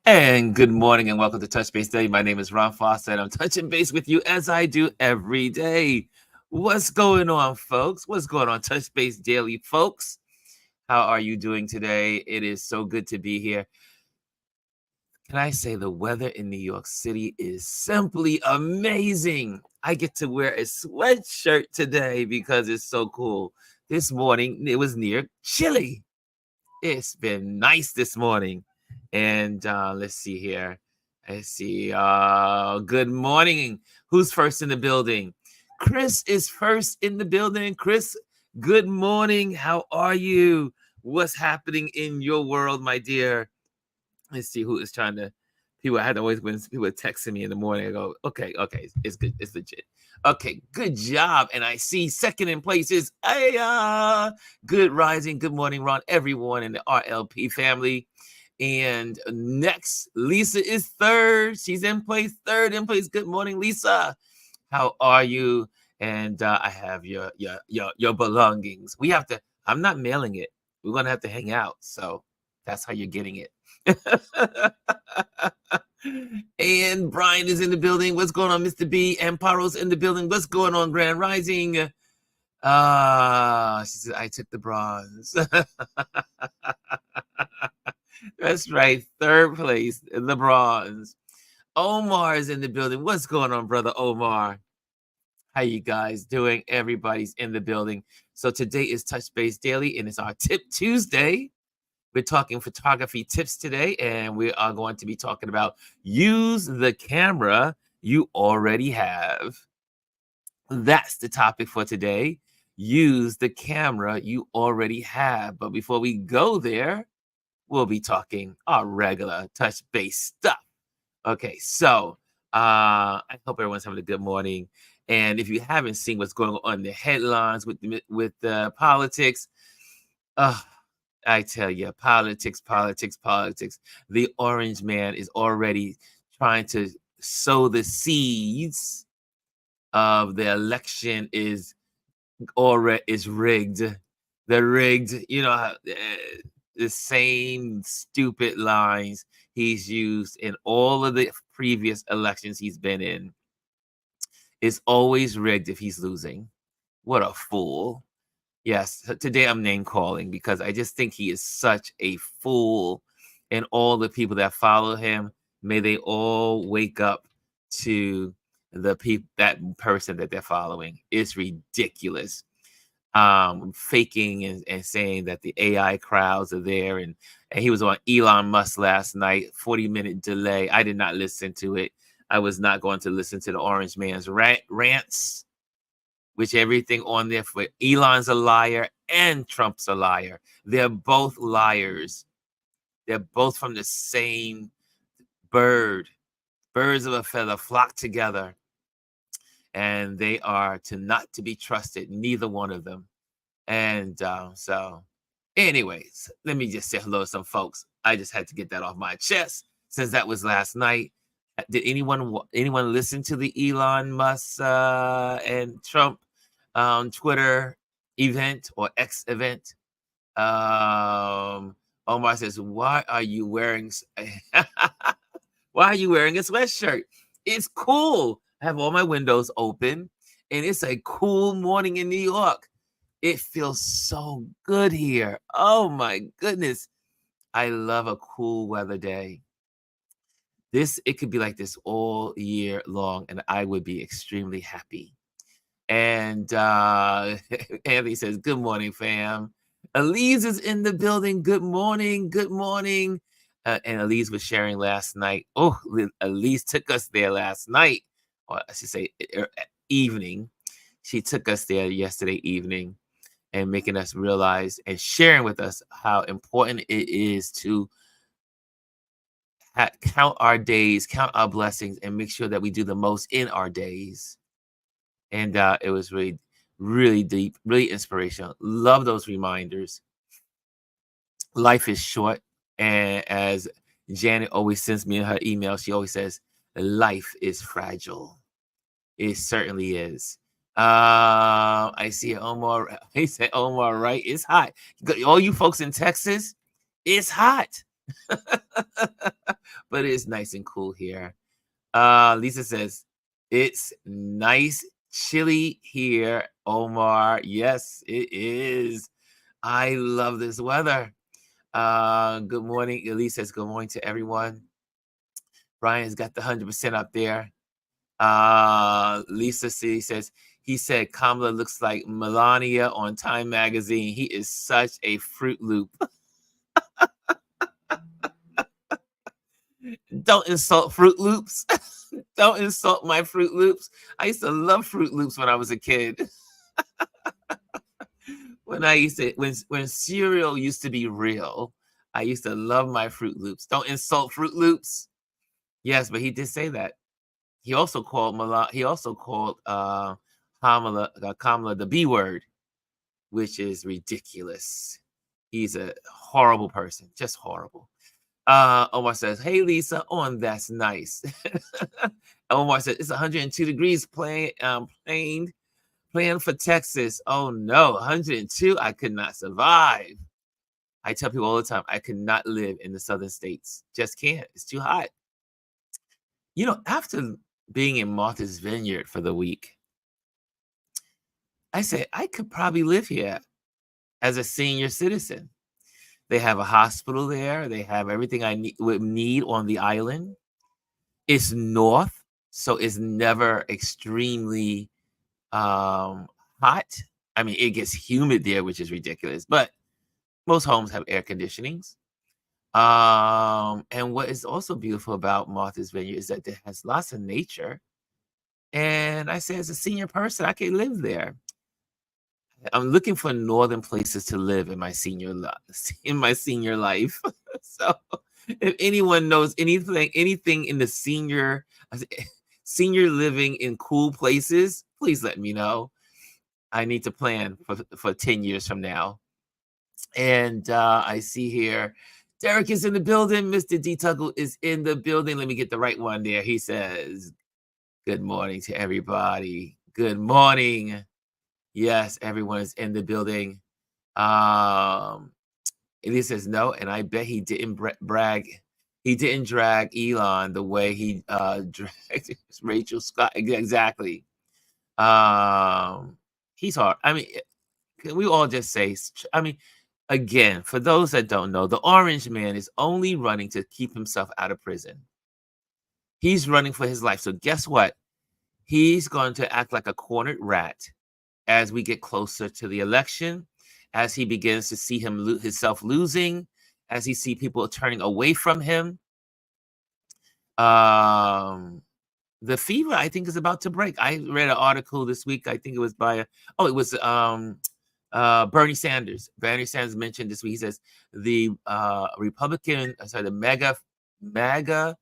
And good morning and welcome to Touch Base Daily. My name is Ron Foster and I'm touching base with you as I do every day. What's going on, folks? What's going on, Touch Base Daily, folks? How are you doing today? It is so good to be here. Can I say the weather in New York City is simply amazing? I get to wear a sweatshirt today because it's so cool. This morning it was near chilly. It's been nice this morning. And let's see here. Let's see. Good morning. Who's first in the building? Chris is first in the building. Chris, good morning. How are you? What's happening in your world, my dear? Let's see who is trying to. People, I had to always, when people are texting me in the morning, I go, okay, it's good, it's legit. Okay, good job. And I see second in place is good rising, good morning, Ron, everyone in the RLP family. And next, Lisa is third. She's in place, third in place. Good morning, Lisa. How are you? And I have your belongings. We have to. I'm not mailing it. We're gonna have to hang out. So that's how you're getting it. And Brian is in the building. What's going on, Mr. B? Amparo's in the building. What's going on, Grand Rising? She said, I took the bronze. That's right. Third place, the bronze. Omar is in the building. What's going on, brother Omar? How you guys doing? Everybody's in the building. So today is Touch Base Daily, and it's our Tip Tuesday. We're talking photography tips today, and we are going to be talking about use the camera you already have. That's the topic for today. Use the camera you already have. But before we go there, we'll be talking our regular touch base stuff. Okay, so I hope everyone's having a good morning. And if you haven't seen what's going on in the headlines with the politics, I tell you, politics. The orange man is already trying to sow the seeds of the election is rigged. They're rigged. The same stupid lines he's used in all of the previous elections he's been in. It's always rigged if he's losing. What a fool. Yes, today I'm name calling because I just think he is such a fool. And all the people that follow him, may they all wake up to that person that they're following. It's ridiculous. Faking and saying that the AI crowds are there. And he was on Elon Musk last night, 40-minute delay. I did not listen to it. I was not going to listen to the orange man's rants, which everything on there for Elon's a liar and Trump's a liar. They're both liars. They're both from the same bird. Birds of a feather flock together. And they are not to be trusted, neither one of them. And so, anyways, let me just say hello to some folks. I just had to get that off my chest since that was last night. Did anyone listen to the Elon Musk and Trump Twitter event or X event? Omar says, "Why are you wearing a sweatshirt? It's cool. I have all my windows open, and it's a cool morning in New York. It feels so good here. Oh my goodness, I love a cool weather day. It could be like this all year long, and I would be extremely happy." And Anthony says, "Good morning, fam." Elise is in the building. Good morning. Good morning. And Elise was sharing last night. Oh, Elise took us there last night, or I should say evening. She took us there yesterday evening and making us realize and sharing with us how important it is to count our days, count our blessings, and make sure that we do the most in our days. And it was really, really deep, really inspirational. Love those reminders. Life is short. And as Janet always sends me in her email, she always says, life is fragile. It certainly is. I see Omar. He said, Omar, right? It's hot. All you folks in Texas, it's hot. But it's nice and cool here. Lisa says, it's nice chilly here, Omar. Yes, it is. I love this weather. Good morning. Elise says, good morning to everyone. Brian's got the 100% up there. Lisa C says, he said Kamala looks like Melania on Time Magazine. He is such a Fruit Loop. Don't insult Fruit Loops. Don't insult my Fruit Loops. I used to love Fruit Loops when I was a kid. when cereal used to be real, I used to love my Fruit Loops. Don't insult Fruit Loops. Yes, but he did say that. He also called Kamala the B word, which is ridiculous. He's a horrible person, just horrible. Omar says, hey, Lisa, that's nice. Omar says, it's 102 degrees planned for Texas. Oh, no, 102, I could not survive. I tell people all the time, I could not live in the southern states. Just can't. It's too hot. You know, after being in Martha's Vineyard for the week, I said, I could probably live here as a senior citizen. They have a hospital there. They have everything I would need on the island. It's north, so it's never extremely hot. I mean, it gets humid there, which is ridiculous, but most homes have air conditionings. And what is also beautiful about Martha's Vineyard is that it has lots of nature. And I say, as a senior person, I can live there. I'm looking for northern places to live in my senior life. So if anyone knows anything in the senior living in cool places, please let me know. I need to plan for 10 years from now. And I see here, Derek is in the building. Mr. D. Tuggle is in the building. Let me get the right one there. He says, good morning to everybody. Good morning. Yes, everyone is in the building. Elise says no, and I bet he didn't brag. He didn't drag Elon the way he dragged Rachel Scott. Exactly. He's hard. I mean, can we all just say? I mean, again, for those that don't know, the Orange Man is only running to keep himself out of prison. He's running for his life. So guess what? He's going to act like a cornered rat as we get closer to the election, as he begins to see himself losing, as he see people turning away from him. The fever, I think, is about to break. I read an article this week. I think it was by Bernie Sanders. Bernie Sanders mentioned this week. He says the the MAGA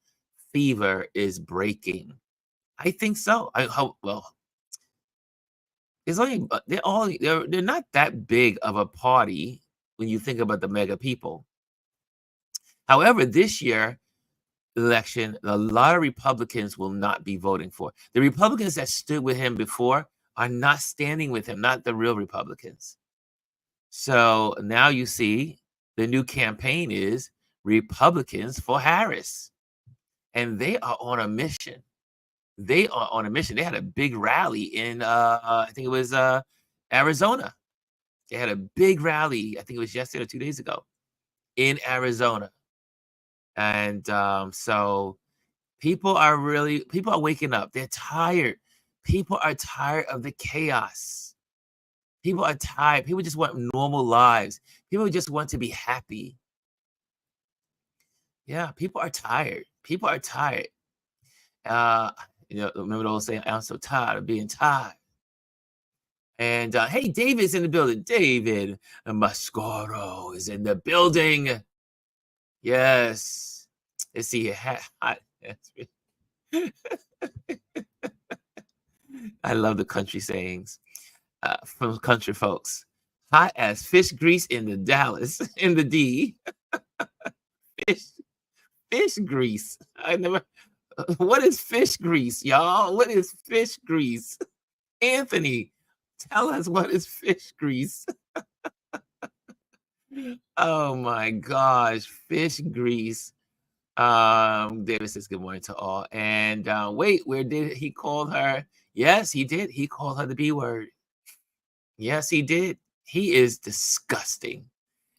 fever is breaking. I think so. It's only they're not that big of a party when you think about the mega people. However, this year election, a lot of Republicans will not be voting for. The Republicans that stood with him before are not standing with him, not the real Republicans. So now you see the new campaign is Republicans for Harris. And they are on a mission. They are on a mission. They had a big rally in I think it was Arizona. They had a big rally, I think it was yesterday or 2 days ago, in Arizona. And so people are waking up. They're tired. People are tired of the chaos. People are tired. People just want normal lives. People just want to be happy. Yeah, people are tired. People are tired. Remember the old saying, I'm so tired of being tired. And hey, David's in the building. David Mascaro is in the building. Yes. Let's see here. I love the country sayings from country folks. Hot as fish grease in the Dallas, in the D. Fish grease. What is fish grease, y'all? What is fish grease? Anthony, tell us what is fish grease. Oh my gosh, fish grease. David says good morning to all. And wait, where did he call her? Yes, he did. He called her the B word. Yes, he did. He is disgusting.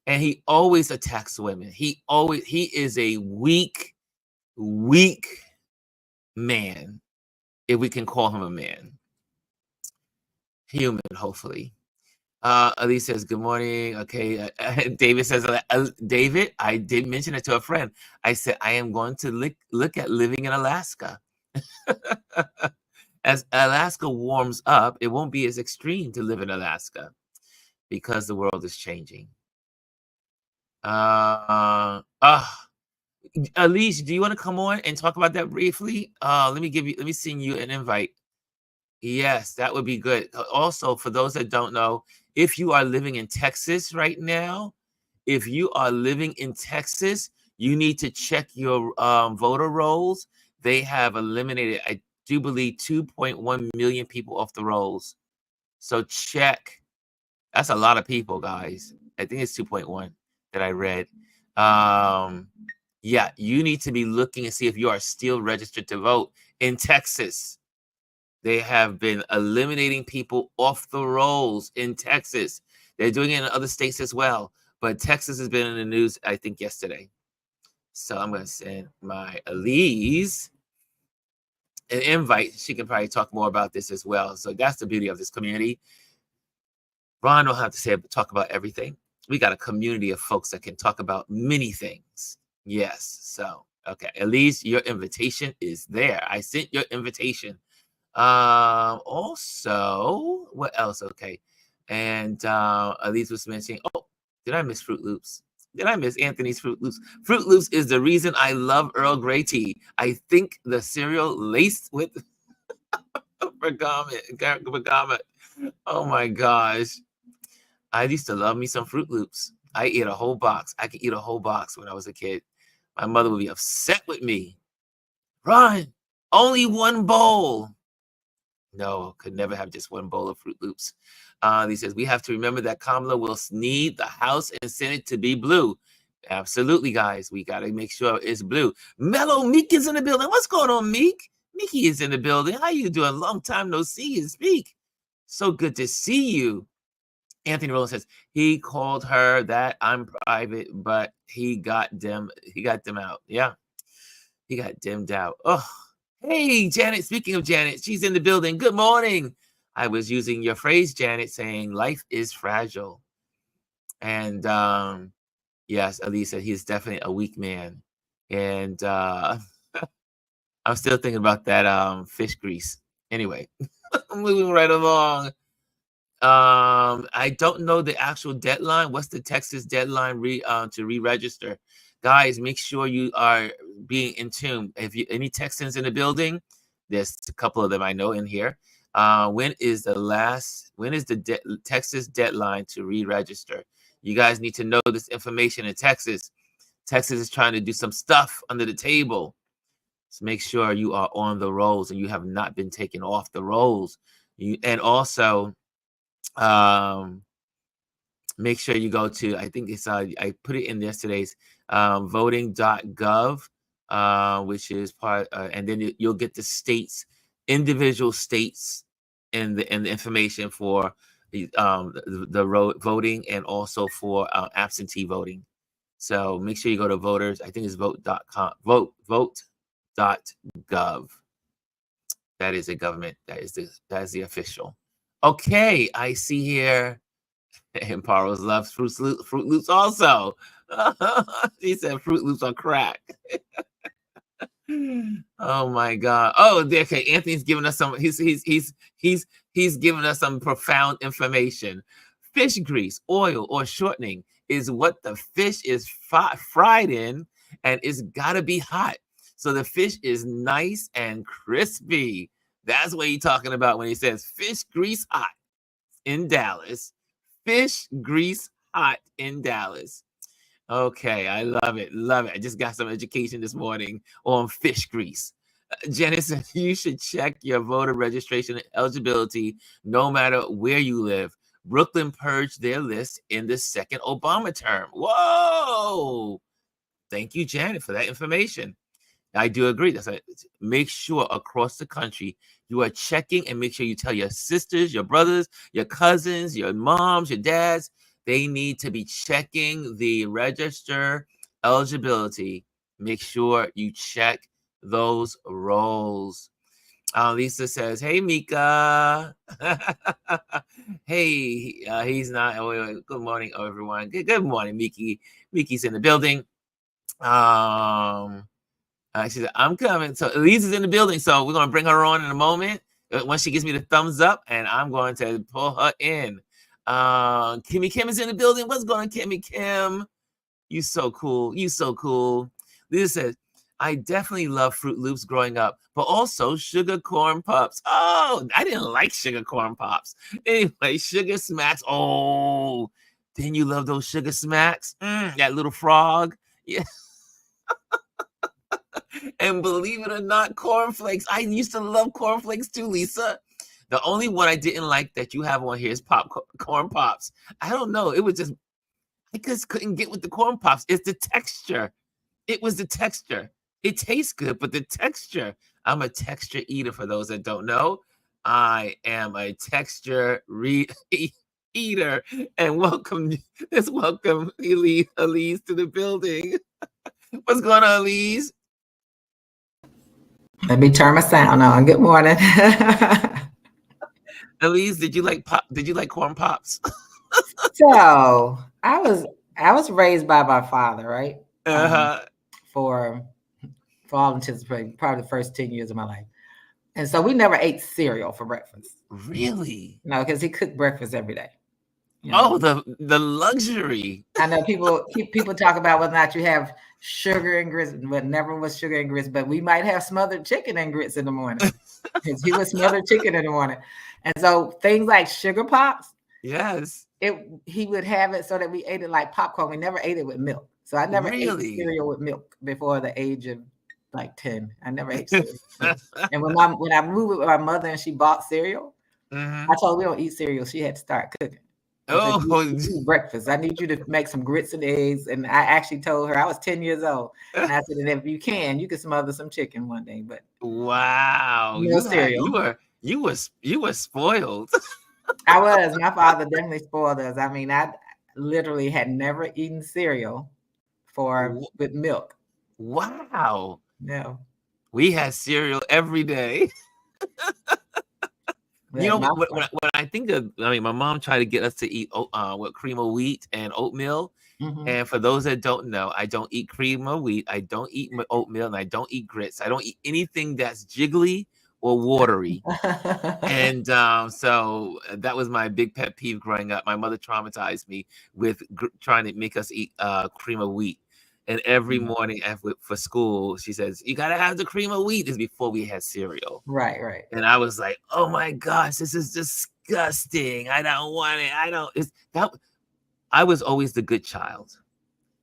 And he always attacks women. He is a weak man, if we can call him a man. Human, hopefully. Elise says, good morning. Okay. David says, David, I did mention it to a friend. I said, I am going to look at living in Alaska. As Alaska warms up, it won't be as extreme to live in Alaska because the world is changing. Elise, do you want to come on and talk about that briefly? Let me send you an invite. Yes, that would be good. Also, for those that don't know, if you are living in Texas right now, if you are living in Texas, you need to check your voter rolls. They have eliminated, I do believe, 2.1 million people off the rolls. So check. That's a lot of people, guys. I think it's 2.1 that I read. Yeah, you need to be looking and see if you are still registered to vote in Texas. They have been eliminating people off the rolls in Texas. They're doing it in other states as well. But Texas has been in the news, I think, yesterday. So I'm going to send my Elise an invite. She can probably talk more about this as well. So that's the beauty of this community. Ron don't have to talk about everything. We got a community of folks that can talk about many things. Yes. So, okay. Elise, your invitation is there. I sent your invitation. Also, what else? Okay. And Elise was mentioning, oh, did I miss Fruit Loops? Did I miss Anthony's Fruit Loops? Fruit Loops is the reason I love Earl Grey tea. I think the cereal laced with bergamot. Oh my gosh. I used to love me some Fruit Loops. I ate a whole box. I could eat a whole box when I was a kid. My mother would be upset with me. Ron, only one bowl. No, could never have just one bowl of Fruit Loops. He says, we have to remember that Kamala will need the House and Senate to be blue. Absolutely, guys. We got to make sure it's blue. Mellow Meek is in the building. What's going on, Meek? Mickey is in the building. How you doing? Long time no see and speak. So good to see you. Anthony Rowland says, he called her that. I'm private, but he got them out. Yeah. He got dimmed out. Oh, hey, Janet. Speaking of Janet, she's in the building. Good morning. I was using your phrase, Janet, saying life is fragile. And yes, Elise said he's definitely a weak man. And I'm still thinking about that fish grease. Anyway, moving right along. I don't know the actual deadline. What's the Texas deadline to re-register? Guys, make sure you are being in tune. If you any Texans in the building, there's a couple of them I know in here. When is the Texas deadline to re-register? You guys need to know this information in Texas. Texas is trying to do some stuff under the table. So make sure you are on the rolls and you have not been taken off the rolls. And also, make sure you go to, I think it's I put it in yesterday's voting.gov, which is part, and then you'll get the states, individual states, and the information for the voting and also for absentee voting. So make sure you go to voters. I think it's vote.com, vote.gov. That is a government. That is the official. Okay, I see here. And Paros loves Fruit Loops also. He said Fruit Loops on crack. Oh my God. Oh, okay. Anthony's giving us some. He's giving us some profound information. Fish grease, oil, or shortening is what the fish is fried in, and it's got to be hot. So the fish is nice and crispy. That's what he's talking about when he says fish grease hot in Dallas. Fish grease hot in Dallas. Okay, I love it. Love it. I just got some education this morning on fish grease. Janice said you should check your voter registration eligibility no matter where you live. Brooklyn purged their list in the second Obama term. Whoa! Thank you, Janet, for that information. I do agree. That's right. Make sure across the country you are checking, and make sure you tell your sisters, your brothers, your cousins, your moms, your dads. They need to be checking the register eligibility. Make sure you check those roles. Lisa says, "Hey, Mika." Hey, he's not. Good morning, everyone. Good morning, Miki. Miki's in the building. She said, "I'm coming." So Elise is in the building, so we're gonna bring her on in a moment once she gives me the thumbs up, and I'm going to pull her in. Kimmy Kim is in the building. What's going on, Kimmy Kim? You so cool. You so cool. Lisa says, "I definitely love Fruit Loops growing up, but also sugar corn pops." Oh, I didn't like sugar corn pops. Anyway, sugar smacks. Oh, didn't you love those sugar smacks? That little frog. Yeah. And believe it or not, cornflakes. I used to love cornflakes too, Lisa. The only one I didn't like that you have on here is corn pops. I don't know. It was just, I just couldn't get with the corn pops. It's the texture. It was the texture. It tastes good, but the texture. I'm a texture eater for those that don't know. I am a texture eater. And welcome Elise to the building. What's going on, Elise? Let me turn my sound on. Good morning. Elise, did you like corn pops? So I was raised by my father, right? For all intents and purposes, probably the first 10 years of my life. And so we never ate cereal for breakfast. Really? No, because he cooked breakfast every day. Oh, the luxury. I know people talk about whether or not you have sugar and grits, but never was sugar and grits. But we might have smothered chicken and grits in the morning. Because he was smothered chicken in the morning. And so things like sugar pops. Yes. He would have it so that we ate it like popcorn. We never ate it with milk. So I never ate cereal with milk before the age of like 10. I never ate cereal. And when I moved with my mother and she bought cereal, I told her we don't eat cereal. She had to start cooking. You breakfast. I need you to make some grits and eggs. And I actually told her, I was 10 years old. And I said, and if you can smother some chicken one day. But wow, no cereal. You were spoiled. I was. My father definitely spoiled us. I mean, I literally had never eaten cereal with milk. Wow. No. We had cereal every day. You know, when I think of, I mean, my mom tried to get us to eat cream of wheat and oatmeal. And for those that don't know, I don't eat cream of wheat, I don't eat oatmeal, and I don't eat grits. I don't eat anything that's jiggly or watery. And so that was my big pet peeve growing up. My mother traumatized me with trying to make us eat cream of wheat. And every morning for school, she says, "You got to have the cream of wheat." This is before we had cereal. Right. And I was like, "Oh my gosh, this is disgusting. I don't want it. I was always the good child.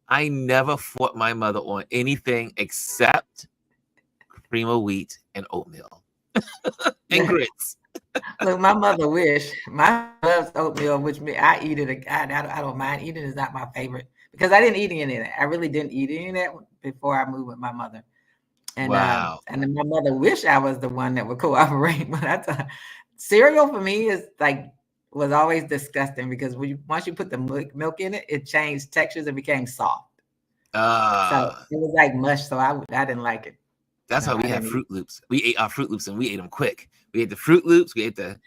I never fought my mother on anything except cream of wheat and oatmeal and grits. Look, my mother wished. My loves oatmeal, which I eat it. I don't mind eating. It's not my favorite because I didn't eat any of that. I really didn't eat any of that before I moved with my mother. And wow. And then my mother wished I was the one that would cooperate. But cereal for me was always disgusting because once you put the milk in it, it changed textures and became soft. So it was like mush. So I didn't like it. That's why we had Fruit Loops. We ate our Fruit Loops and we ate them quick. We ate the Fruit Loops. We ate that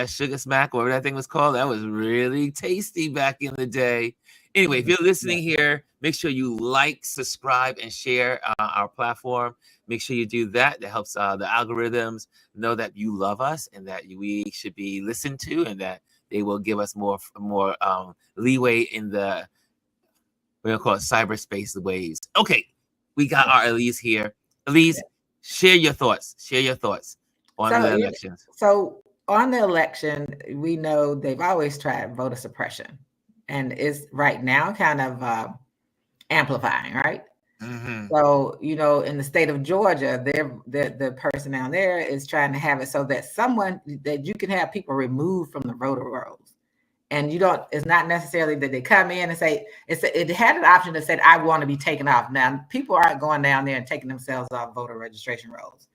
sugar smack, whatever that thing was called. That was really tasty back in the day. Anyway, if you're listening here, make sure you like, subscribe, and share our platform. Make sure you do that. That helps the algorithms know that you love us and that we should be listened to, and that they will give us more leeway in the, we're gonna call it cyberspace waves. Okay, we got our Elise here. Elise, share your thoughts. Share your thoughts on the elections. So on the election, we know they've always tried voter suppression, and it's right now kind of amplifying, right? So, in the state of Georgia, the person down there is trying to have it so that you can have people removed from the voter rolls. And it's not necessarily that they come in and say, it had an option that said, I want to be taken off. Now, people aren't going down there and taking themselves off voter registration rolls.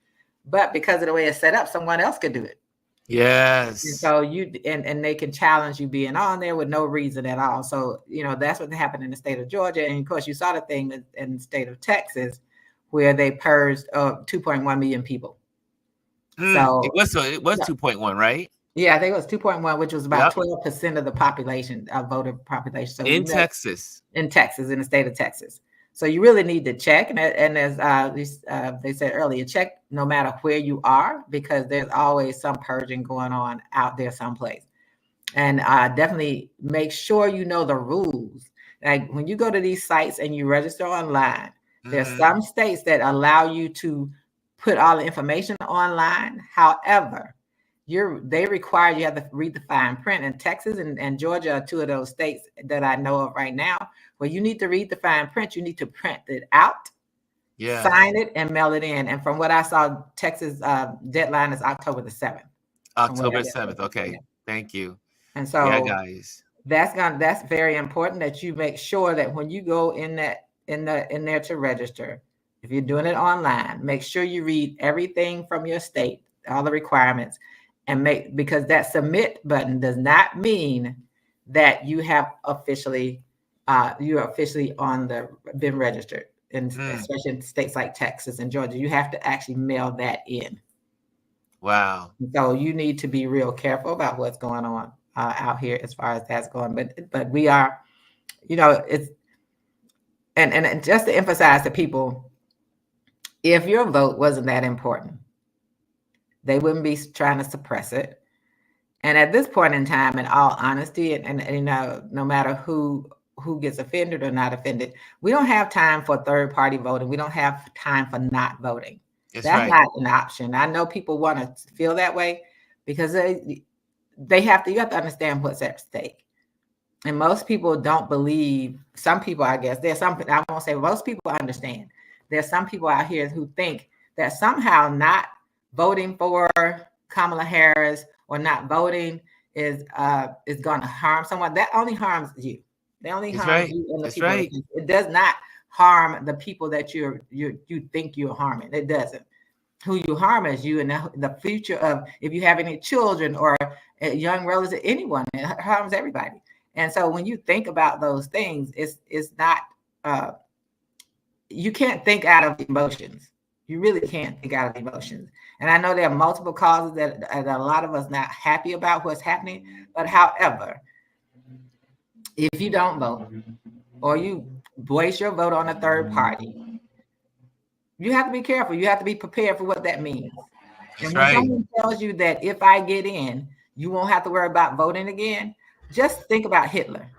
But because of the way it's set up, someone else could do it. Yes. And so and they can challenge you being on there with no reason at all. So, that's what happened in the state of Georgia. And of course, you saw the thing in the state of Texas where they purged 2.1 million people. So it was 2.1, right? Yeah, I think it was 2.1, which was about 12% of the population, voter population. So in Texas. In the state of Texas. So you really need to check, and as they said earlier, check no matter where you are, because there's always some purging going on out there someplace. And definitely make sure you know the rules. Like when you go to these sites and you register online, there's some states that allow you to put all the information online. However, they require you have to read the fine print. And Texas and Georgia are two of those states that I know of right now where you need to read the fine print. You need to print it out, sign it, and mail it in. And from what I saw, Texas deadline is October the 7th. October 7th. Okay, yeah. Thank you. And so, guys, that's very important that you make sure that when you go in there to register, if you're doing it online, make sure you read everything from your state, all the requirements. Because that submit button does not mean that you have officially been registered, and especially in states like Texas and Georgia, you have to actually mail that in. Wow! So you need to be real careful about what's going on out here as far as that's going. But we are, it's and just to emphasize to people, if your vote wasn't that important, they wouldn't be trying to suppress it. And at this point in time, in all honesty, and no matter who gets offended or not offended, we don't have time for third-party voting. We don't have time for not voting. That's not an option. I know people want to feel that way because you have to understand what's at stake. And most people don't believe. Some people, I guess, I won't say most people understand. There's some people out here who think that somehow not voting for Kamala Harris or not voting is going to harm someone. That only harms you. They only harm you and the people. It does not harm the people that you think you're harming. It doesn't. Who you harm is you and the future of, if you have any children or a young relative, anyone, it harms everybody. And so when you think about those things, it's not. You can't think out of emotions. You really can't think out of emotions. And I know there are multiple causes that a lot of us not happy about what's happening. But however, if you don't vote or you waste your vote on a third party, you have to be careful. You have to be prepared for what that means. And when someone tells you that if I get in, you won't have to worry about voting again, just think about Hitler.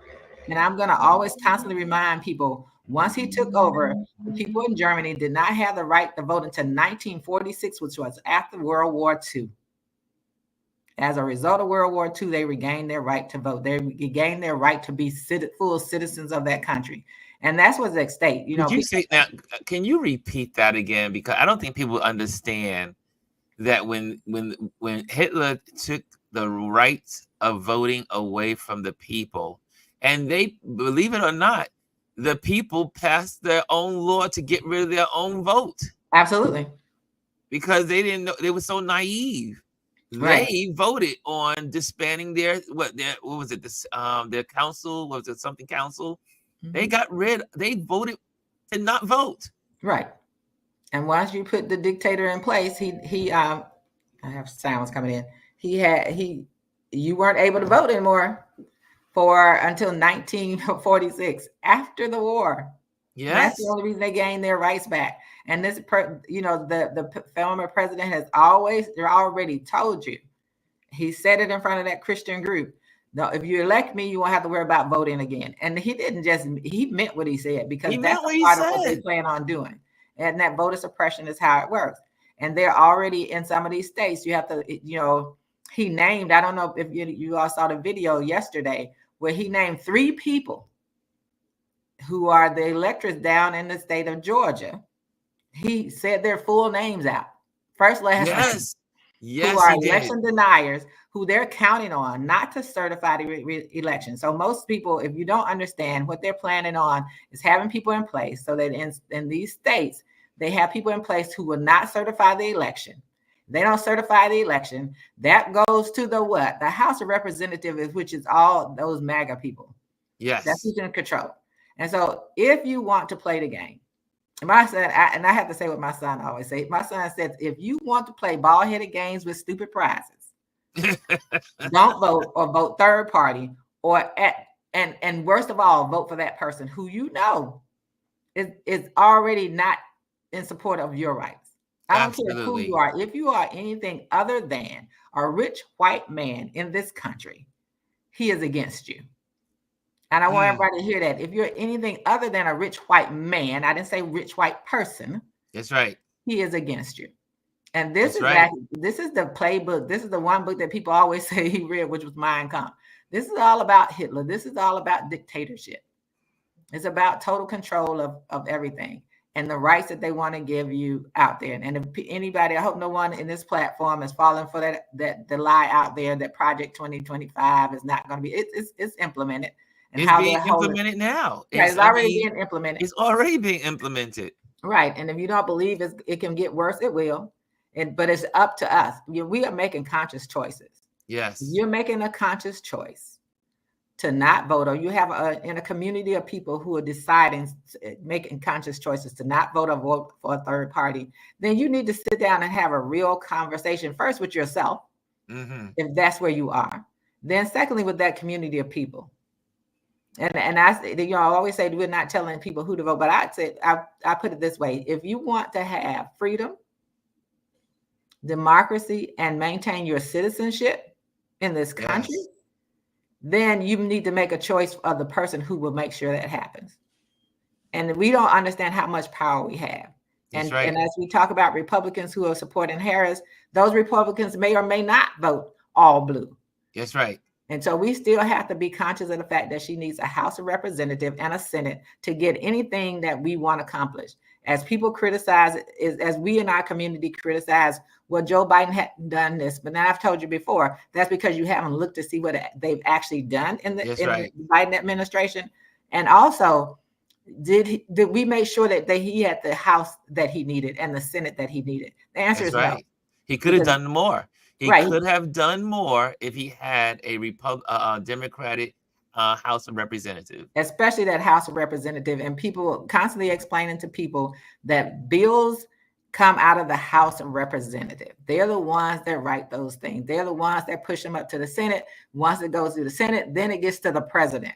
And I'm going to always constantly remind people, once he took over, the people in Germany did not have the right to vote until 1946, which was after World War II. As a result of World War II, they regained their right to vote. They regained their right to be full citizens of that country. And that's what's at stake. Can you repeat that again? Because I don't think people understand that when Hitler took the rights of voting away from the people, and they, believe it or not, the people passed their own law to get rid of their own vote. Absolutely. Because they didn't know, they were so naive. Right. They voted on disbanding their council, was it something council? Mm-hmm. They voted to not vote. Right. And once you put the dictator in place, I have sounds coming in. You weren't able to vote anymore until 1946, after the war. Yes. That's the only reason they gained their rights back. And this, the former president they're already told you. He said it in front of that Christian group. No, if you elect me, you won't have to worry about voting again. And he meant what he said, because that's part of what they plan on doing. And that voter suppression is how it works. And they're already in some of these states. You have to, he named, I don't know if you all saw the video yesterday, where he named 3 people who are the electors down in the state of Georgia. He said their full names out. First, last name. Yes, who are election deniers, who they're counting on not to certify the election. So most people, if you don't understand, what they're planning on is having people in place so that in these states, they have people in place who will not certify the election. They don't certify the election. That goes to the what? The House of Representatives, which is all those MAGA people. Yes. That's who's in control. And so if you want to play the game, my son, and I have to say what my son always say. My son says, if you want to play ball-headed games with stupid prizes, don't vote or vote third party, and worst of all, vote for that person who you know is already not in support of your rights. I don't care who you are. If you are anything other than a rich white man in this country, he is against you. And I want everybody to hear that. If you're anything other than a rich white man, I didn't say rich white person. That's right. He is against you. And this is the playbook. This is the one book that people always say he read, which was Mein Kampf. This is all about Hitler. This is all about dictatorship. It's about total control of everything and the rights that they want to give you out there. And if anybody, I hope no one in this platform is falling for that the lie out there that Project 2025 is not going to be. It's implemented. And it's being implemented now. It's already being implemented. It's already being implemented. Right. And if you don't believe it can get worse, it will. But it's up to us. We are making conscious choices. Yes. You're making a conscious choice to not vote, or you have in a community of people who are deciding, making conscious choices to not vote or vote for a third party, then you need to sit down and have a real conversation first with yourself, if that's where you are. Then secondly, with that community of people. And I always say we're not telling people who to vote, but I put it this way: if you want to have freedom, democracy, and maintain your citizenship in this country, then you need to make a choice of the person who will make sure that happens. And we don't understand how much power we have. And as we talk about Republicans who are supporting Harris, those Republicans may or may not vote all blue. That's right. And so we still have to be conscious of the fact that she needs a House of Representatives and a Senate to get anything that we want accomplished. As people criticize, as we in our community criticize, well, Joe Biden had done this, but now I've told you before, that's because you haven't looked to see what they've actually done in the Biden administration. And also, did we make sure that he had the House that he needed and the Senate that he needed? The answer is no. He could have done more. He could have done more if he had a Democratic House of Representatives. Especially that House of Representatives, and people constantly explaining to people that bills come out of the House of Representatives. They're the ones that write those things. They're the ones that push them up to the Senate. Once it goes through the Senate, then it gets to the president.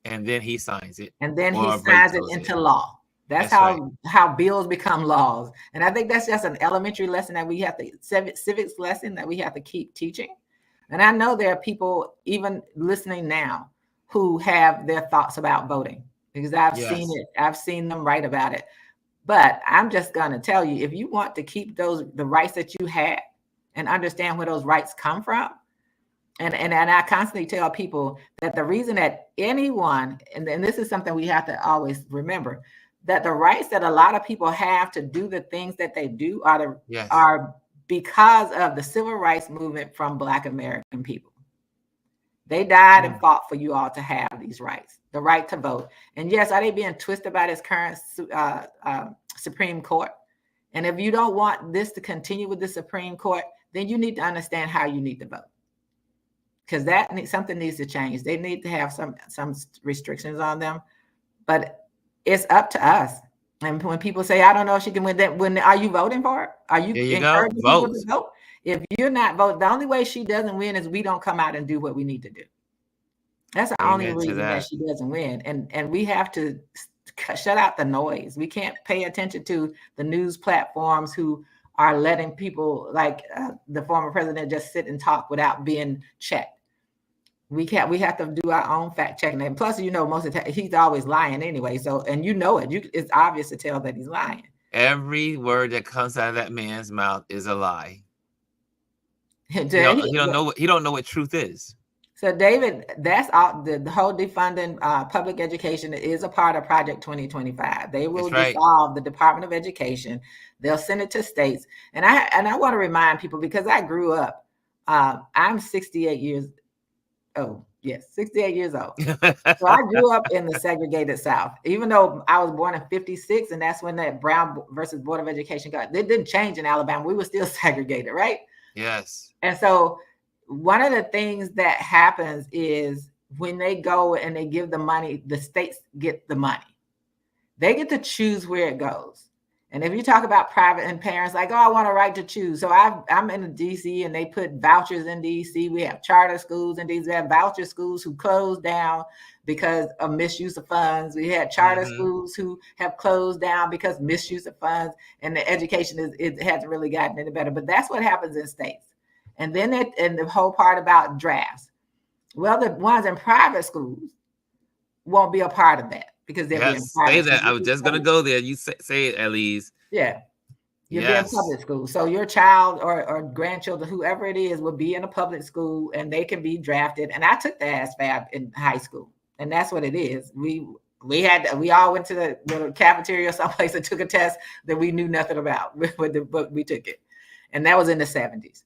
And then he signs it. And then he signs it into law. That's how bills become laws. And I think that's just an elementary lesson that we have to, civics lesson that we have to keep teaching. And I know there are people even listening now who have their thoughts about voting, because I've seen it. I've seen them write about it. But I'm just going to tell you, if you want to keep the rights that you have and understand where those rights come from, and I constantly tell people that the reason that anyone, and this is something we have to always remember, that the rights that a lot of people have to do the things that they do are because of the civil rights movement from Black American people. They died and fought for you all to have these rights, the right to vote. And yes, are they being twisted by this current Supreme Court? And if you don't want this to continue with the Supreme Court, then you need to understand how you need to vote. Because something needs to change. They need to have some restrictions on them. But it's up to us. And when people say, I don't know if she can win, that, are you voting for it? Are you encouraging people to vote? If you're not voting, the only way she doesn't win is we don't come out and do what we need to do. That's the only reason that she doesn't win. And we have to shut out the noise. We can't pay attention to the news platforms who are letting people like the former president just sit and talk without being checked. We have to do our own fact checking. And plus, most of the time, he's always lying anyway. So, and it. It's obvious to tell that he's lying. Every word that comes out of that man's mouth is a lie. He don't know what truth is. So, David, that's all. The whole defunding public education is a part of Project 2025. They will dissolve the Department of Education. They'll send it to states. And I want to remind people, because I grew up. I'm 68 years. Oh, yes, 68 years old. So I grew up in the segregated South, even though I was born in 56, and that's when that Brown versus Board of Education got. It didn't change in Alabama. We were still segregated, right? Yes. And so one of the things that happens is when they go and they give the money, the states get the money. They get to choose where it goes. And if you talk about private and parents like, oh, I want a right to choose. So I'm in DC and they put vouchers in DC. We have charter schools in DC. We have voucher schools who closed down because of misuse of funds. We had charter schools who have closed down because misuse of funds. And the education it hasn't really gotten any better. But that's what happens in states. And then and the whole part about drafts. Well, the ones in private schools won't be a part of that because they'll be in private say that. I was just going to go there. You say it, Elise. Yeah. You'll be in public school. So your child or grandchildren, whoever it is, will be in a public school and they can be drafted. And I took the ASVAB in high school. And that's what it is. We all went to the cafeteria or someplace and took a test that we knew nothing about, but we took it. And that was in the 70s.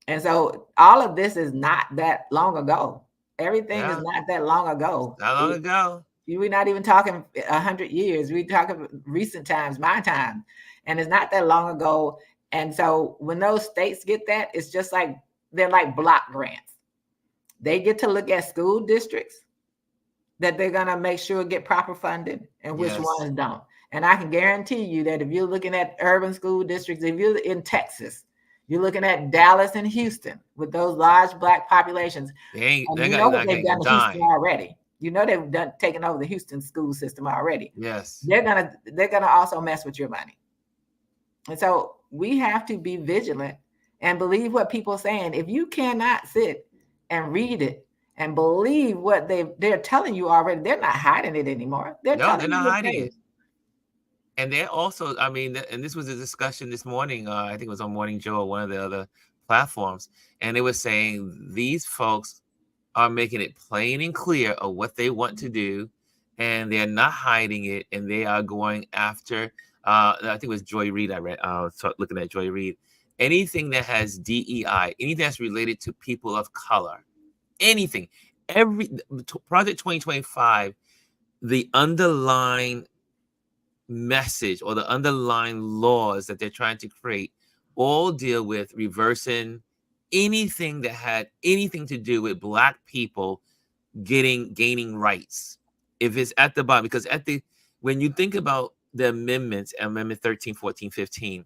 And so all of this is not that long ago. Everything is not that long ago. Not long ago. We're not even talking 100 years. We're talking recent times, my time. And it's not that long ago. And so when those states get that, it's just like, they're like block grants. They get to look at school districts that they're going to make sure get proper funding and which ones don't. And I can guarantee you that if you're looking at urban school districts, if you're in Texas, you're looking at Dallas and Houston with those large Black populations. You know what they've done to Houston already. You know they've taken over the Houston school system already. Yes. They're gonna also mess with your money. And so we have to be vigilant and believe what people are saying. If you cannot sit and read it and believe what they're telling you already, they're not hiding it anymore. They're not hiding it. And they're also, I mean, and this was a discussion this morning. I think it was on Morning Joe or one of the other platforms. And they were saying these folks are making it plain and clear of what they want to do. And they're not hiding it. And they are going after, I think it was Joy Reid I read. I was looking at Joy Reid. Anything that has DEI, anything that's related to people of color, anything, Project 2025, the underlying message or the underlying laws that they're trying to create all deal with reversing anything that had anything to do with Black people gaining rights. If it's at the bottom, because when you think about the amendments, Amendment 13, 14, 15,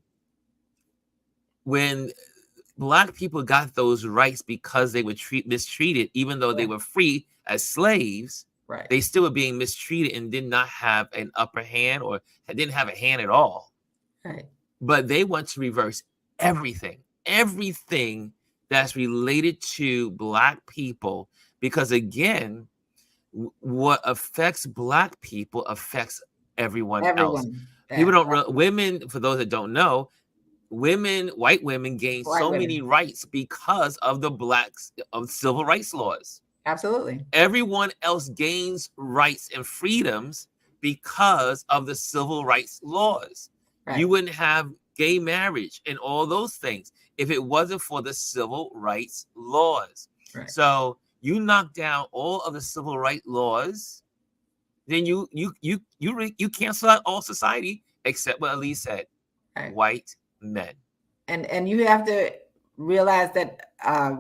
when Black people got those rights because they were mistreated, even though they were free as slaves, right, they still were being mistreated and did not have an upper hand or didn't have a hand at all. Right. But they want to reverse everything that's related to Black people, because again, what affects Black people affects everyone else. People don't women, for those that don't know, white women gain many rights because of of civil rights laws. Absolutely. Everyone else gains rights and freedoms because of the civil rights laws. Right. You wouldn't have gay marriage and all those things if it wasn't for the civil rights laws. Right. So you knock down all of the civil rights laws, then you cancel out all society except what Elise said, right, white men. And you have to realize that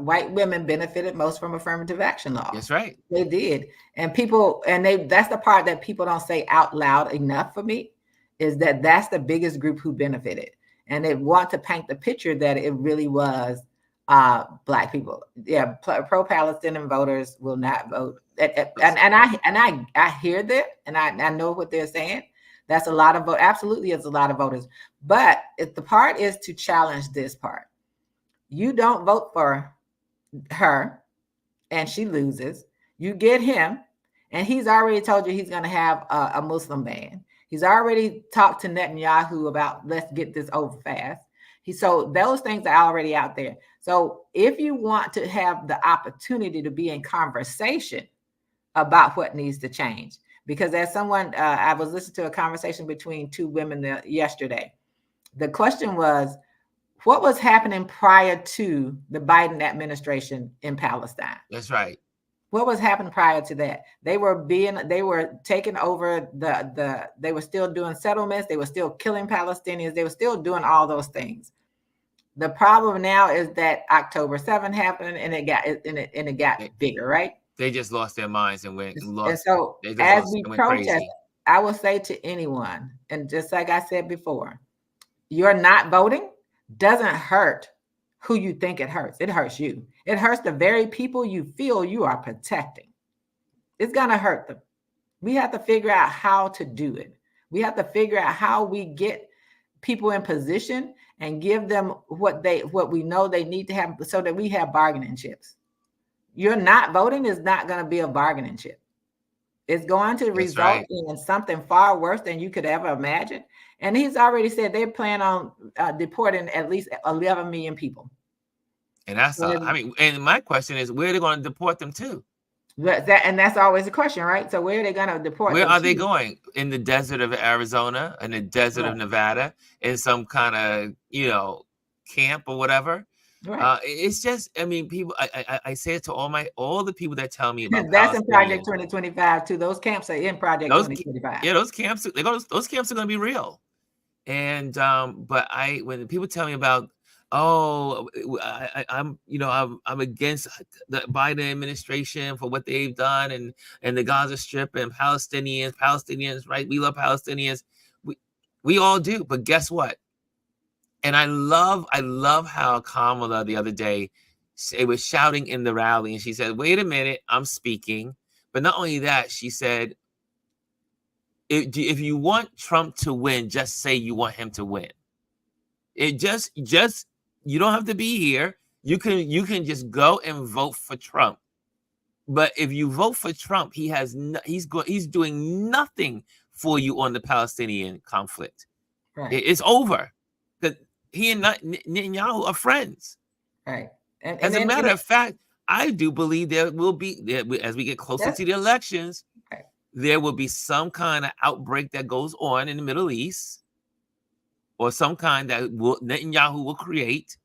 white women benefited most from affirmative action law. That's right. They did. And that's the part that people don't say out loud enough for me, is that that's the biggest group who benefited. And they want to paint the picture that it really was Black people. Yeah, pro-Palestinian voters will not vote. And I hear that, and I know what they're saying. That's a lot of vote. Absolutely, it's a lot of voters. But if the part is to challenge this part, you don't vote for her, and she loses. You get him, and he's already told you he's going to have a Muslim ban. He's already talked to Netanyahu about let's get this over fast. So those things are already out there. So if you want to have the opportunity to be in conversation about what needs to change, because as someone, I was listening to a conversation between two women yesterday. The question was, what was happening prior to the Biden administration in Palestine? That's right. What was happening prior to that? They were taking over they were still doing settlements. They were still killing Palestinians. They were still doing all those things. The problem now is that October 7th happened, and it got bigger, right? They just lost their minds and went and lost. And so as we protest, crazy. I will say to anyone, and just like I said before, you're not voting doesn't hurt who you think it hurts. It hurts you. It hurts the very people you feel you are protecting. It's going to hurt them. We have to figure out how to do it. We have to figure out how we get people in position and give them what we know they need to have so that we have bargaining chips. You're not voting is not going to be a bargaining chip. It's going to result in something far worse than you could ever imagine. And he's already said they plan on deporting at least 11 million people. And that's, and my question is, where are they going to deport them to? And that's always a question, right? So where are they going to deport them? Where are they going? In the desert of Arizona, in the desert of Nevada, in some kind of, camp or whatever? Right. It's just, people, I say it to all the people that tell me about that's in Project 2025 too. Those camps are in Project 2025. Yeah, those camps are going to be real. And but when people tell me about, I'm against the Biden administration for what they've done and the Gaza Strip and Palestinians, right? We love Palestinians. We all do. But guess what? And I love how Kamala the other day was shouting in the rally, and she said, "Wait a minute, I'm speaking." But not only that, she said, if you want Trump to win, just say you want him to win. It just you don't have to be here. You can just go and vote for Trump. But if you vote for Trump, he's doing nothing for you on the Palestinian conflict. Right. It's over. Because he and Netanyahu are friends. Right. And as a matter of fact, I do believe there will be, as we get closer to the elections, there will be some kind of outbreak that goes on in the Middle East, or some kind that Netanyahu will create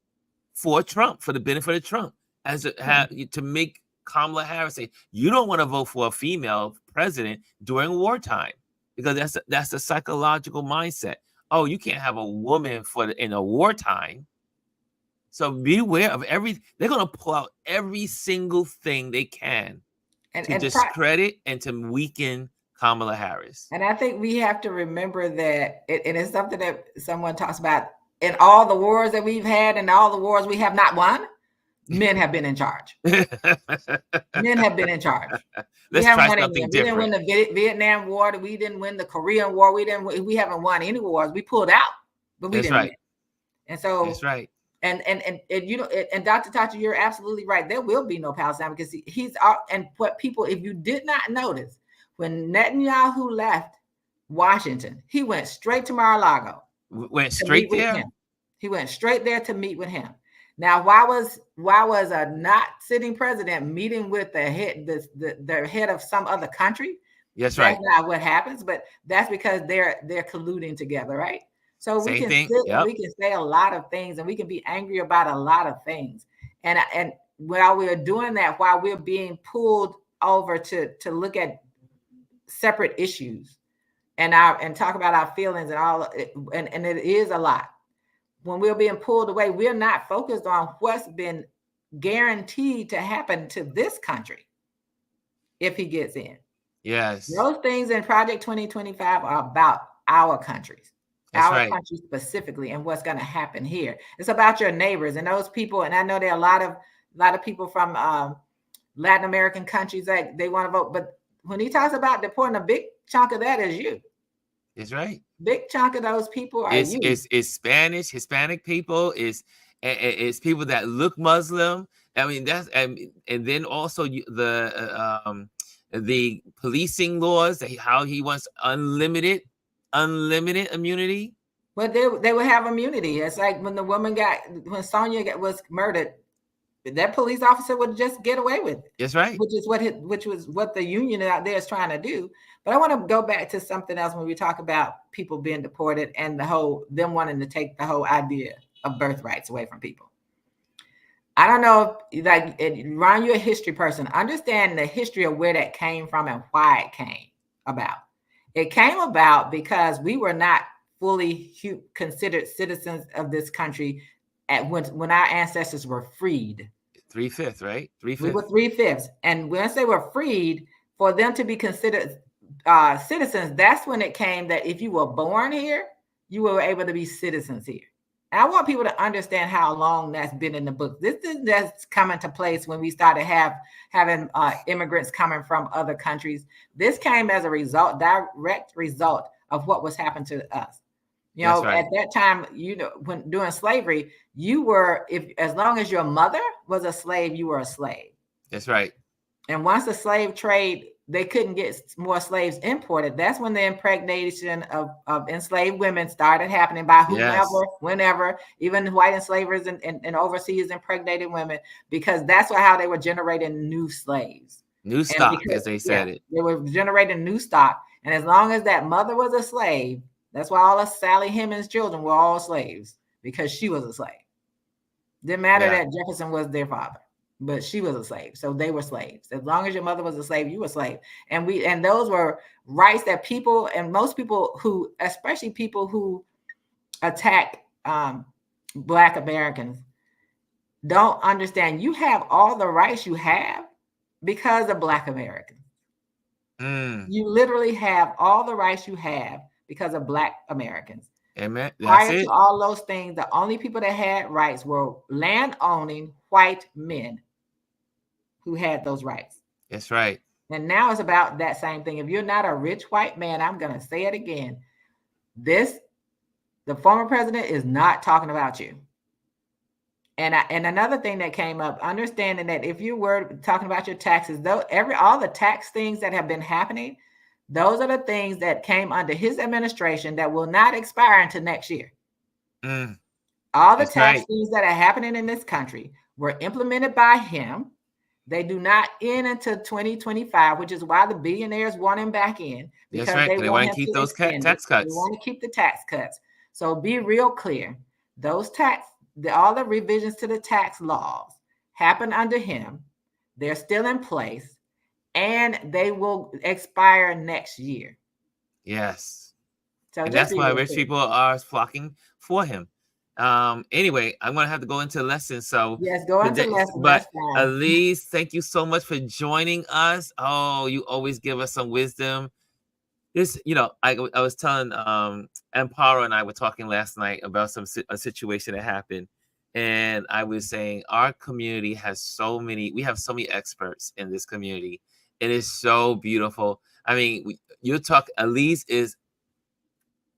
for Trump, for the benefit of Trump, to make Kamala Harris say, you don't want to vote for a female president during wartime, because that's a psychological mindset. Oh, you can't have a woman in a wartime. So beware of they're going to pull out every single thing they can to discredit and to weaken Kamala Harris. And I think we have to remember that, and it's something that someone talks about, in all the wars that we've had and all the wars we have not won, men have been in charge. Men have been in charge. Let's try something different. We didn't win the Vietnam War. We didn't win the Korean War. We haven't won any wars. We pulled out, but we didn't win. And so that's right. And Dr. Tachi, you're absolutely right. There will be no Palestine, because and what people, if you did not notice, when Netanyahu left Washington, he went straight to Mar-a-Lago. Went straight there? He went straight there to meet with him. Now, why was a not sitting president meeting with the head of some other country? That's right. That's not what happens, but that's because they're colluding together, right? So we can say a lot of things, and we can be angry about a lot of things. And while we're doing that, while we're being pulled over to look at separate issues and talk about our feelings and all, and it is a lot. When we're being pulled away, we're not focused on what's been guaranteed to happen to this country if he gets in. Yes. Those things in Project 2025 are about our countries. That's our right. country specifically, and what's going to happen here. It's about your neighbors and those people. And I know there are a lot of people from Latin American countries that they want to vote. But when he talks about deporting, a big chunk of that is you. That's right. Big chunk of those people are you. It's Spanish, Hispanic people. It's people that look Muslim. I mean, and then also the policing laws, how he wants unlimited immunity. But they would have immunity. It's like when Sonia was murdered, that police officer would just get away with it. That's right. Which was what the union out there is trying to do. But I want to go back to something else when we talk about people being deported and them wanting to take the whole idea of birthrights away from people. I don't know if, like, Ron, you're a history person. Understand the history of where that came from and why it came about. It came about because we were not fully considered citizens of this country when our ancestors were freed. 3/5, right? 3/5. We were 3/5. And once they were freed, for them to be considered citizens, that's when it came that if you were born here, you were able to be citizens here. And I want people to understand how long that's been in the book. This is just coming to place when we started having immigrants coming from other countries. This came as a direct result of what was happening to us. You know, right. At that time, you know, when during slavery, as long as your mother was a slave, you were a slave. That's right. And once the slave trade, they couldn't get more slaves imported. That's when the impregnation of enslaved women started happening by whomever, whenever, even white enslavers and overseas impregnated women, because that's how they were generating new slaves. New stock, as they said it. They were generating new stock. And as long as that mother was a slave, that's why all of Sally Hemings' children were all slaves, because she was a slave. Didn't matter that Jefferson was their father, but she was a slave. So they were slaves. As long as your mother was a slave, you were a slave. And those were rights that people, and most people who, especially people who attack Black Americans, don't understand. You have all the rights you have because of Black Americans. You literally have all the rights you have because of Black Americans. Amen. Prior to all those things, the only people that had rights were land-owning white men who had those rights. That's right. And now it's about that same thing. If you're not a rich white man, I'm going to say it again. The former president is not talking about you. And another thing that came up, understanding that if you were talking about your taxes, all the tax things that have been happening, those are the things that came under his administration that will not expire until next year. All the tax things that are happening in this country were implemented by him. They do not end until 2025, which is why the billionaires want him back in, because they want to keep those tax cuts. They want to keep the tax cuts. So be real clear. All the revisions to the tax laws happen under him. They're still in place. And they will expire next year. Yes. So that's why rich people are flocking for him. Anyway, I'm going to have to go into lessons. So yes, go into lessons. But Elise, thank you so much for joining us. Oh, you always give us some wisdom. I was telling Amparo and I were talking last night about a situation that happened. And I was saying our community has we have so many experts in this community. It is so beautiful. I mean, Elise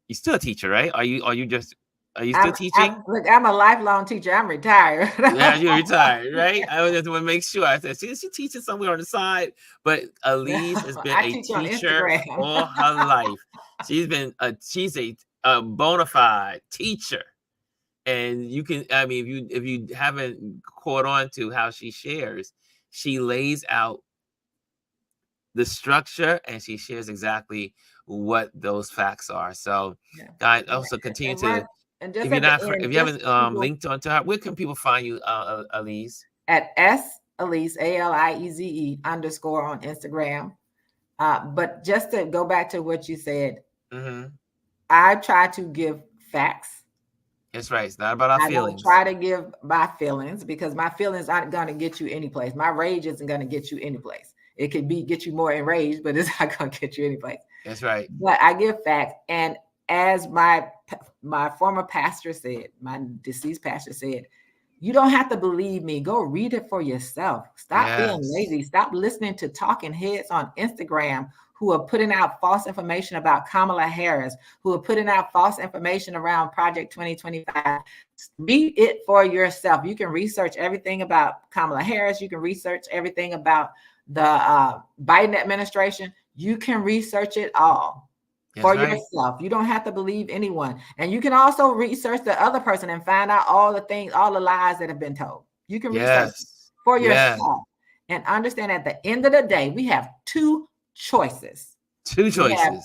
you're still a teacher, right? Are you still teaching? Look, I'm a lifelong teacher. I'm retired. Yeah, you're retired, right? I just want to make sure. I said, she teaching somewhere on the side, but Elise has been a teacher all her life. She's a bona fide teacher. And you can, I mean, if you haven't caught on to how she shares, she lays out the structure and she shares exactly what those facts are. So guys, also continue to, if you haven't linked onto her, where can people find you, Elise? At Alize, ALIEZE _ on Instagram. But just to go back to what you said, I try to give facts. That's right. It's not about our feelings. I don't try to give my feelings, because my feelings aren't going to get you any place. My rage isn't going to get you any place. It could get you more enraged, but it's not going to get you any place. That's right. But I give facts. And as my former pastor said, my deceased pastor said, you don't have to believe me. Go read it for yourself. Stop being lazy. Stop listening to talking heads on Instagram who are putting out false information about Kamala Harris, who are putting out false information around Project 2025. Read it for yourself. You can research everything about Kamala Harris. You can research everything about the Biden administration. You can research it all. for yourself. You don't have to believe anyone. And you can also research the other person and find out all the things, all the lies that have been told. You can research for yourself and understand at the end of the day, we have two choices. We have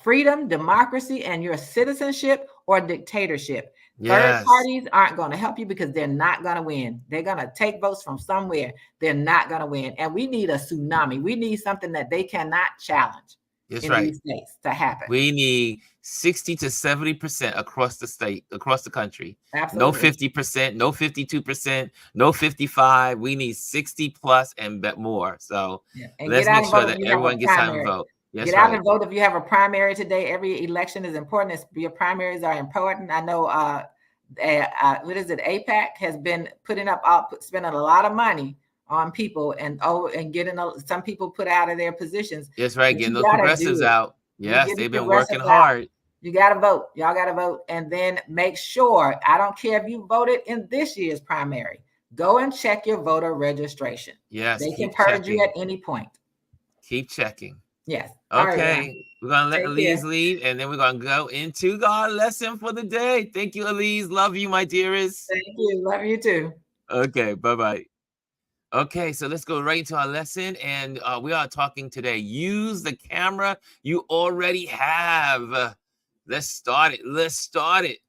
freedom, democracy, and your citizenship or dictatorship. Third parties aren't going to help you because they're not going to win. They're going to take votes from somewhere. They're not going to win. And we need a tsunami. We need something that they cannot challenge. That's in these states to happen. We need 60 to 70% across the state, across the country. Absolutely. No 50%, no 52%, no 55. We need 60 plus and more. So let's make sure that everyone gets time to vote. Get out and vote if you have a primary today. Every election is important. Your primaries are important. I know what is it? APAC has been spending a lot of money on people and getting some people put out of their positions. That's right. Getting those progressives out. Yes, they've been working hard. You got to vote. Y'all got to vote. And then make sure, I don't care if you voted in this year's primary, go and check your voter registration. Yes. They can purge you at any point. Keep checking. Yes. Okay. Right, we're going to let Elise leave, and then we're going to go into our lesson for the day. Thank you, Elise. Love you, my dearest. Thank you. Love you too. Okay. Bye-bye. Okay, so let's go right into our lesson, and we are talking today. Use the camera you already have. Let's start it.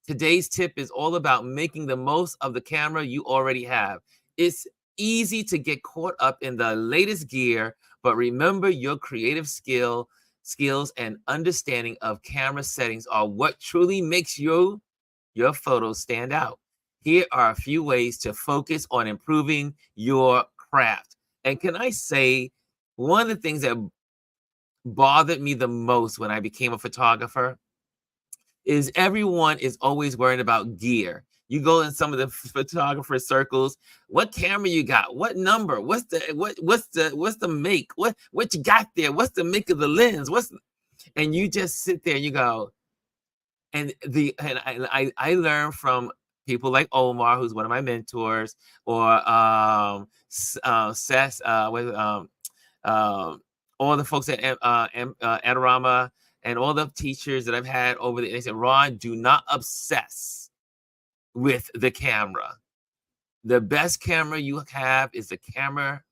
Today's tip is all about making the most of the camera you already have. It's easy to get caught up in the latest gear, but remember your creative skills and understanding of camera settings are what truly makes your photos stand out. Here are a few ways to focus on improving your craft. And can I say, one of the things that bothered me the most when I became a photographer is everyone is always worried about gear. You go in some of the photographer circles, what camera you got? What number? What's the make? What you got there? What's the make of the lens? And you just sit there and you go, and I learned from people like Omar, who's one of my mentors, or Seth, all the folks at Adorama, and all the teachers that I've had over there. They said, Ron, do not obsess with the camera. The best camera you have is the camera.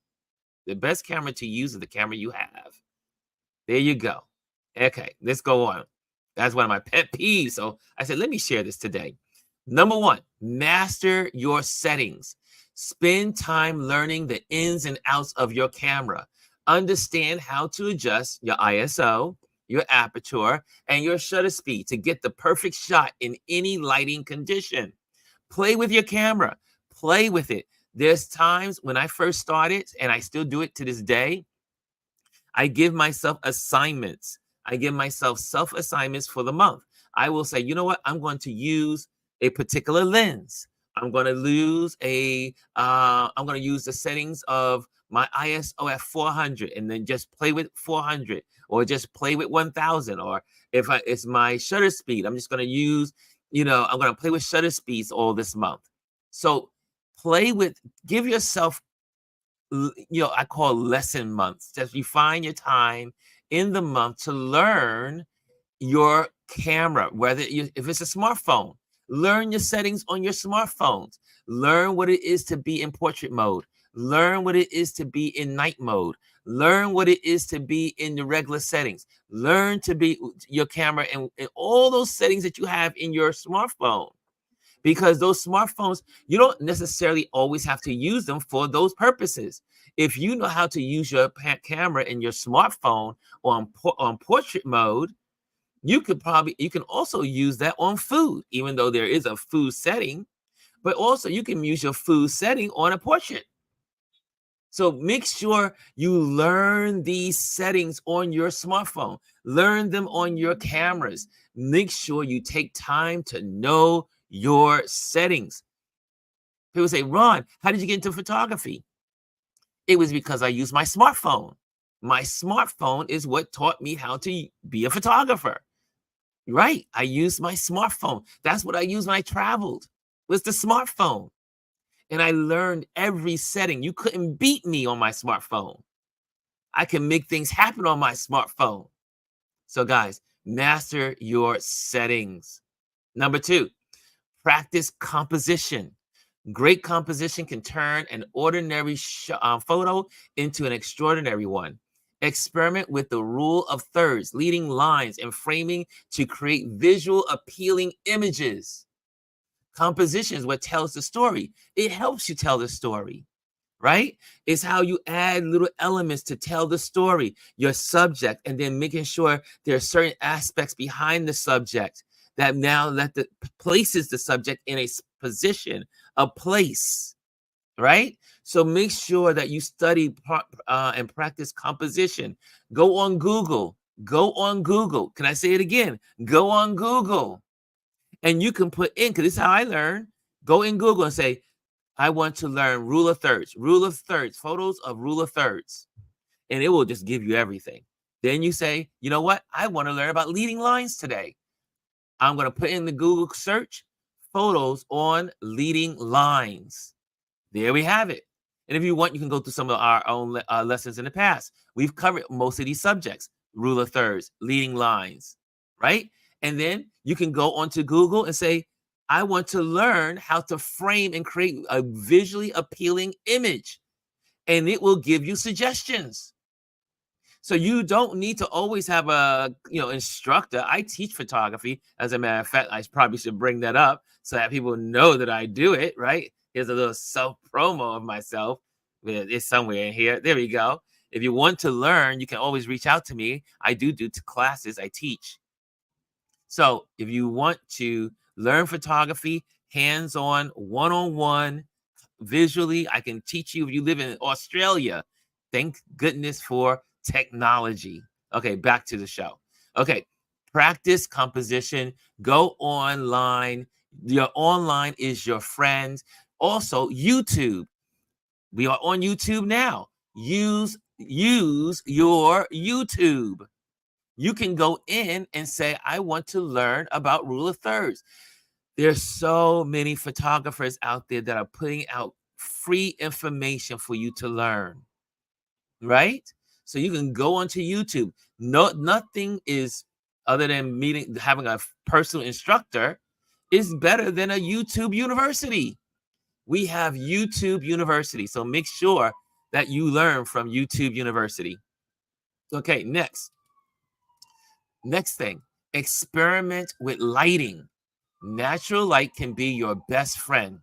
The best camera to use is the camera you have. There you go. Okay, let's go on. That's one of my pet peeves. So I said, let me share this today. Number one, master your settings. Spend time learning the ins and outs of your camera. Understand how to adjust your ISO, your aperture, and your shutter speed to get the perfect shot in any lighting condition. Play with your camera. Play with it. There's times when I first started, and I still do it to this day, I give myself assignments. I give myself self-assignments for the month. I will say, you know what? I'm going to use a particular lens. I'm going to use the settings of my ISO at 400 and then just play with 400 or just play with 1000. Or if it's my shutter speed, I'm just going to use, I'm going to play with shutter speeds all this month. So give yourself, I call lesson months. Just refine your time in the month to learn your camera, if it's a smartphone. Learn your settings on your smartphones. Learn what it is to be in portrait mode. Learn what it is to be in night mode. Learn what it is to be in the regular settings. Learn to be your camera and all those settings that you have in your smartphone. Because those smartphones, you don't necessarily always have to use them for those purposes. If you know how to use your camera in your smartphone on portrait mode, you can also use that on food, even though there is a food setting, but also you can use your food setting on a portrait. So make sure you learn these settings on your smartphone, learn them on your cameras. Make sure you take time to know your settings. People say, Ron, how did you get into photography? It was because I used my smartphone. My smartphone is what taught me how to be a photographer. Right. I used my smartphone. That's what I used when I traveled, was the smartphone. And I learned every setting. You couldn't beat me on my smartphone. I can make things happen on my smartphone. So guys, master your settings. Number 2, practice composition. Great composition can turn an ordinary photo into an extraordinary one. Experiment with the rule of thirds, leading lines, and framing to create visual appealing images. Composition is what tells the story. It helps you tell the story, right? It's how you add little elements to tell the story, your subject, and then making sure there are certain aspects behind the subject that now places the subject in a position, a place, right? So make sure that you study and practice composition. Go on Google. Go on Google. Can I say it again? Go on Google. And you can put in, because this is how I learn. Go in Google and say, I want to learn rule of thirds, photos of rule of thirds. And it will just give you everything. Then you say, you know what? I want to learn about leading lines today. I'm going to put in the Google search, photos on leading lines. There we have it. And if you want, you can go through some of our own lessons in the past. We've covered most of these subjects, rule of thirds, leading lines, right? And then you can go onto Google and say, I want to learn how to frame and create a visually appealing image. And it will give you suggestions. So you don't need to always have a instructor. I teach photography. As a matter of fact, I probably should bring that up so that people know that I do it, right? Here's a little self-promo of myself. It's somewhere in here. There we go. If you want to learn, you can always reach out to me. I do classes. I teach. So if you want to learn photography, hands-on, one-on-one, visually, I can teach you if you live in Australia. Thank goodness for technology. Okay, back to the show. Okay, practice composition. Go online. Your online is your friend. Also, YouTube. We are on YouTube now. Use your YouTube. You can go in and say, I want to learn about rule of thirds. There's so many photographers out there that are putting out free information for you to learn, right? So you can go onto YouTube. Nothing is, other than having a personal instructor, is better than a YouTube University. We have YouTube University. So make sure that you learn from YouTube University. Okay, next thing, experiment with lighting. Natural light can be your best friend.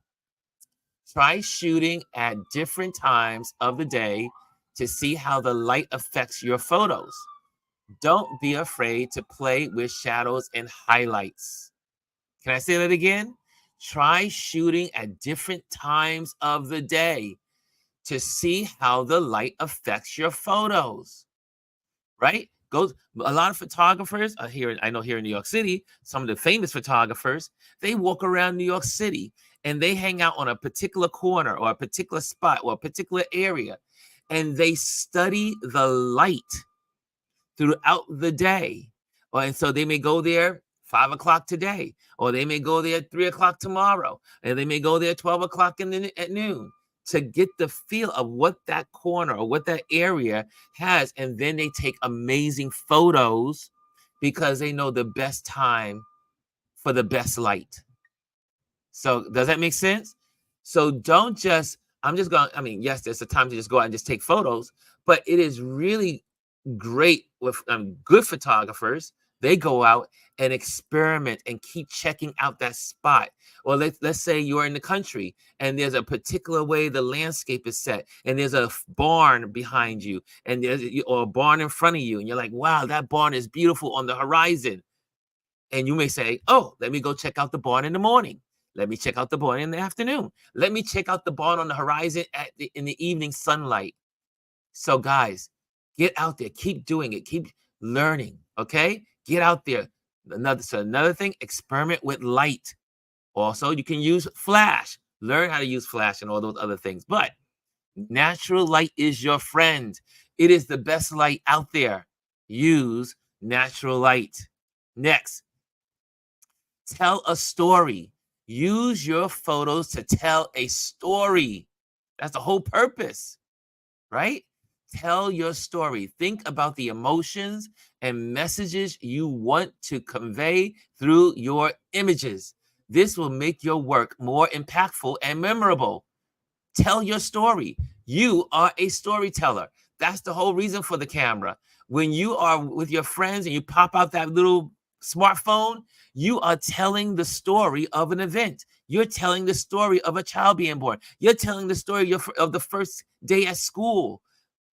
Try shooting at different times of the day to see how the light affects your photos. Don't be afraid to play with shadows and highlights. Can I say that again? Try shooting at different times of the day to see how the light affects your photos, right? A lot of photographers are here. I know here in New York City, some of the famous photographers, they walk around New York City and they hang out on a particular corner or a particular spot or a particular area, and they study the light throughout the day. And so they may go there 5 o'clock today, or they may go there 3 o'clock tomorrow, and they may go there 12 o'clock at noon to get the feel of what that corner or what that area has. And then they take amazing photos because they know the best time for the best light. So does that make sense? So don't just, yes, there's a time to just go out and just take photos, but it is really great with good photographers. They go out and experiment and keep checking out that spot. Or let's say you're in the country and there's a particular way the landscape is set, and there's a barn behind you, and or a barn in front of you, and you're like, wow, that barn is beautiful on the horizon. And you may say, oh, let me go check out the barn in the morning. Let me check out the barn in the afternoon. Let me check out the barn on the horizon in the evening sunlight. So guys, get out there, keep doing it, keep learning, okay? Get out there. Another thing, experiment with light. Also, you can use flash. Learn how to use flash and all those other things. But natural light is your friend. It is the best light out there. Use natural light. Next, tell a story. Use your photos to tell a story. That's the whole purpose, right? Tell your story. Think about the emotions and messages you want to convey through your images. This will make your work more impactful and memorable. Tell your story. You are a storyteller. That's the whole reason for the camera. When you are with your friends and you pop out that little smartphone, you are telling the story of an event. You're telling the story of a child being born. You're telling the story of the first day at school,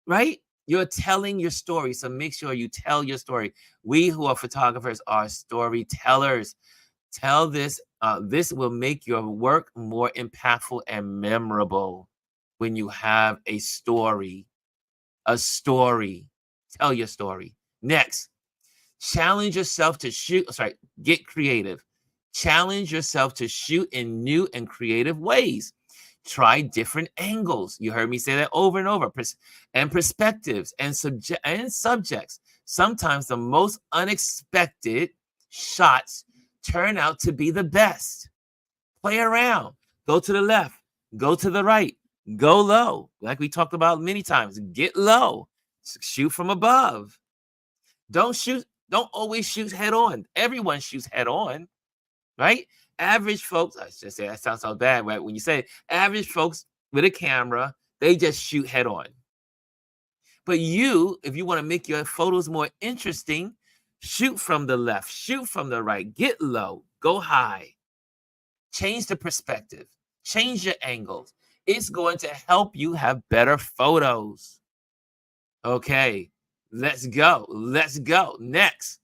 right? You're telling your story. So make sure you tell your story. We who are photographers are storytellers. Tell this. This will make your work more impactful and memorable when you have a story. A story. Tell your story. Next, challenge yourself to shoot. Sorry, get creative. Challenge yourself to shoot in new and creative ways. Try different angles. You heard me say that over and over. And perspectives and subjects. Sometimes the most unexpected shots turn out to be the best. Play around. Go to the left. Go to the right. Go low. Like we talked about many times. Get low. Shoot from above. Don't always shoot head on. Everyone shoots head on, right? Average folks, I should say that sounds so bad, right? When you say average folks with a camera, they just shoot head on. But you, if you want to make your photos more interesting, shoot from the left, shoot from the right, get low, go high, change the perspective, change your angles. It's going to help you have better photos. Okay, let's go. Let's go. Next.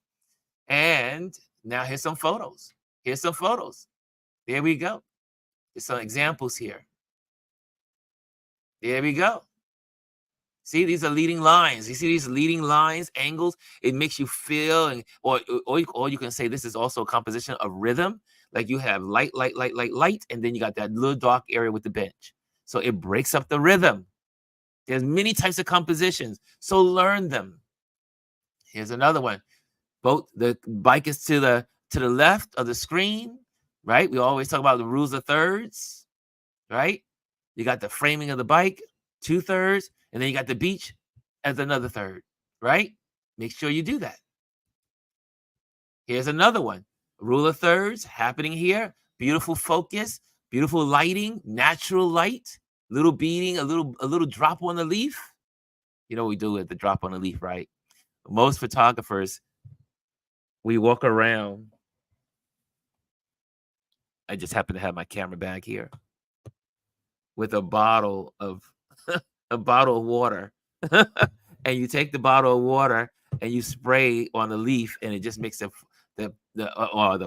And now here's some photos. Here's some photos. There we go. There's some examples here. There we go. See, these are leading lines. You see these leading lines, angles? It makes you feel, and or you can say this is also a composition of rhythm. Like you have light, light, light, light, light, and then you got that little dark area with the bench. So it breaks up the rhythm. There's many types of compositions, so learn them. Here's another one. Both the bike is to the left of the screen, right? We always talk about the rules of thirds, right? You got the framing of the bike, 2/3, and then you got the beach as another third, right? Make sure you do that. Here's another one. Rule of thirds happening here. Beautiful focus, beautiful lighting, natural light, little beading, a little drop on the leaf. You know what we do with the drop on the leaf, right? Most photographers, we walk around. I just happen to have my camera bag here with a bottle of water. And you take the bottle of water and you spray on the leaf, and it just makes the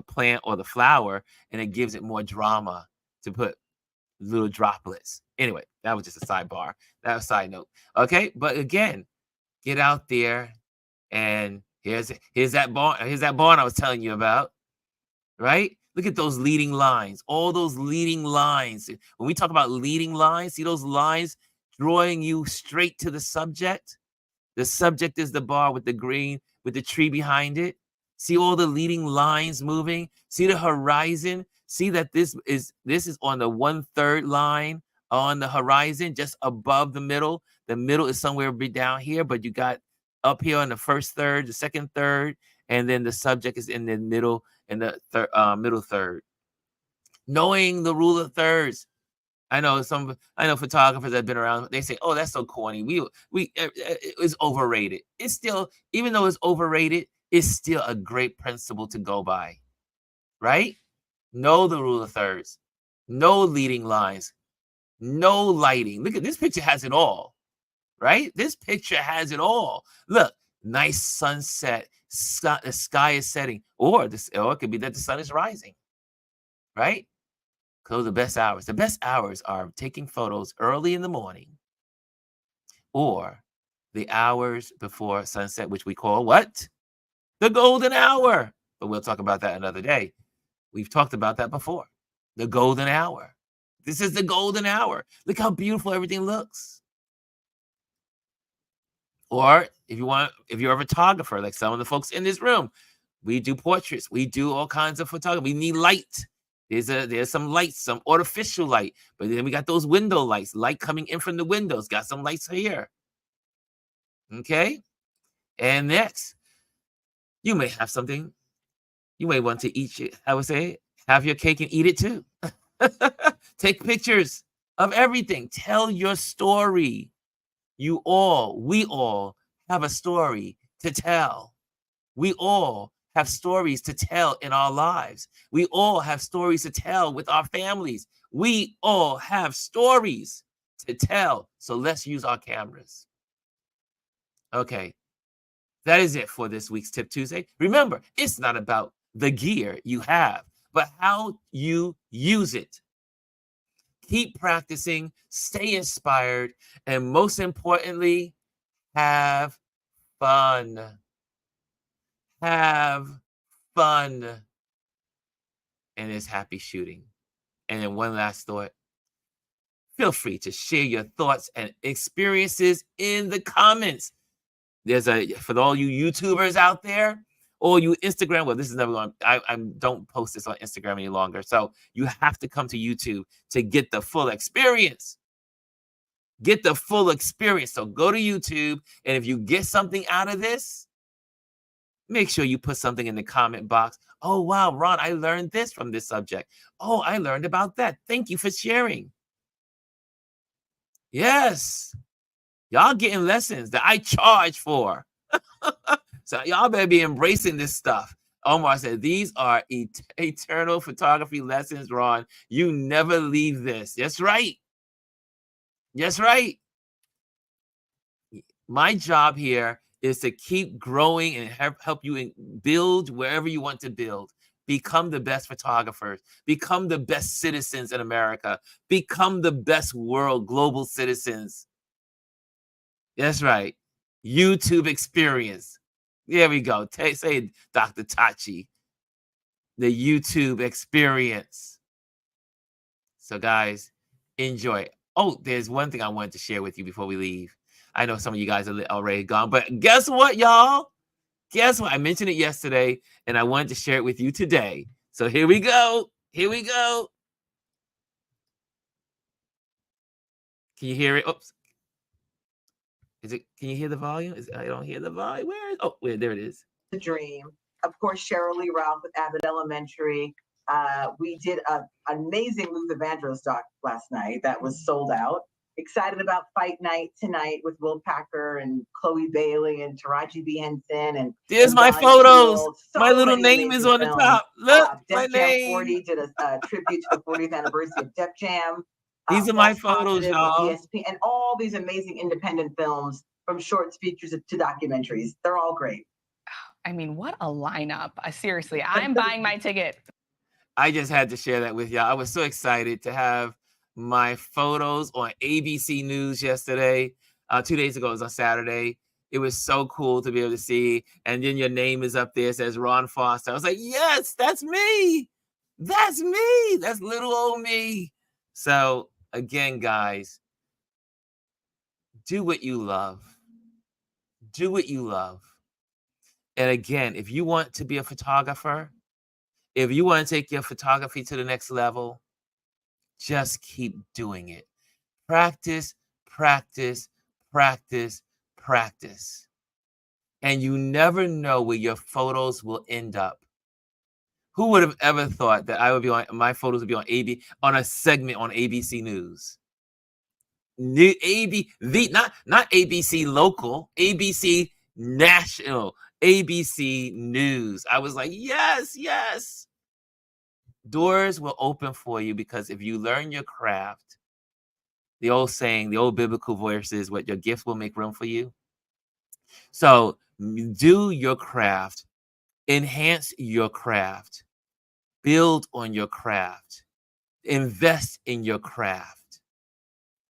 plant or the flower, and it gives it more drama to put little droplets. Anyway, that was just a sidebar. That was a side note. Okay, but again, get out there, and here's that barn. Here's that barn I was telling you about. Right? Look at those leading lines. All those leading lines. When we talk about leading lines, see those lines drawing you straight to the subject. The subject is the bar with the green, with the tree behind it. See all the leading lines moving. See the horizon. See that this is on the 1/3 line on the horizon, just above the middle. The middle is somewhere down here, but you got up here on the first third, the second third, and then the subject is in the middle, in the middle third. Knowing the rule of thirds. I know photographers that have been around. They say, "Oh, that's so corny. It's overrated." It's still, even though it's overrated, it's still a great principle to go by, right? Know the rule of thirds. No leading lines. No lighting. Look at this picture, has it all, right? This picture has it all. Look, nice sunset. The sky is setting, or it could be that the sun is rising, right? Those are the best hours. The best hours are taking photos early in the morning, or the hours before sunset, which we call what? The golden hour. But we'll talk about that another day. We've talked about that before. The golden hour. This is the golden hour. Look how beautiful everything looks. Or if you're a photographer, like some of the folks in this room, we do portraits. We do all kinds of photography. We need light. There's some lights, some artificial light, but then we got those window lights, light coming in from the windows. Got some lights here. Okay. And next, you may have something. You may want to eat it. I would say, have your cake and eat it too. Take pictures of everything. Tell your story. We all have a story to tell. We all have stories to tell in our lives. We all have stories to tell with our families. We all have stories to tell. So let's use our cameras. Okay. That is it for this week's Tip Tuesday. Remember, it's not about the gear you have, but how you use it. Keep practicing, stay inspired, and most importantly, have fun. Have fun. And it's happy shooting. And then one last thought. Feel free to share your thoughts and experiences in the comments. For all you YouTubers out there, or you Instagram, well, this is never going. I don't post this on Instagram any longer. So you have to come to YouTube to get the full experience. Get the full experience. So go to YouTube, and if you get something out of this, make sure you put something in the comment box. Oh, wow, Ron, I learned this from this subject. Oh, I learned about that. Thank you for sharing. Yes. Y'all getting lessons that I charge for. So y'all better be embracing this stuff. Omar said, these are eternal photography lessons, Ron. You never leave this. That's right. That's right. My job here is to keep growing and help you build wherever you want to build. Become the best photographers. Become the best citizens in America. Become the best global citizens. That's right. YouTube experience. There we go. Say Dr. Tachi. The YouTube experience. So guys, enjoy. Oh, there's one thing I wanted to share with you before we leave. I know some of you guys are already gone, but guess what, y'all? Guess what? I mentioned it yesterday, and I wanted to share it with you today. So here we go. Here we go. Can you hear it? Oops. Can you hear the volume? I don't hear the volume. There it is. The dream. Of course, Cheryl Lee Ralph with Abbott Elementary. We did an amazing Luther Vandross doc last night that was sold out. Excited about Fight Night tonight with Will Packer and Chloe Bailey and Taraji B. Henson. And there's my photos. So my little name is on the top. Look, my name. 40 did a tribute to the 40th anniversary of Def Jam. These are my photos, y'all. ESP, and all these amazing independent films, from shorts, features to documentaries. They're all great. I mean, what a lineup. Seriously, I'm buying my ticket. I just had to share that with y'all. I was so excited to have my photos on ABC News yesterday. 2 days ago, it was on Saturday. It was so cool to be able to see. And then your name is up there. It says Ron Foster. I was like, yes, that's me. That's me. That's little old me. So again, guys, do what you love. Do what you love. And again, if you want to be a photographer, if you want to take your photography to the next level, just keep doing it. Practice, practice, practice, practice. And you never know where your photos will end up. Who would have ever thought that my photos would be on a segment on ABC News? Not ABC local, ABC national, ABC News. I was like, yes, yes. Doors will open for you because if you learn your craft, the old saying, the old biblical verse is what your gift will make room for you. So do your craft, enhance your craft, build on your craft, invest in your craft,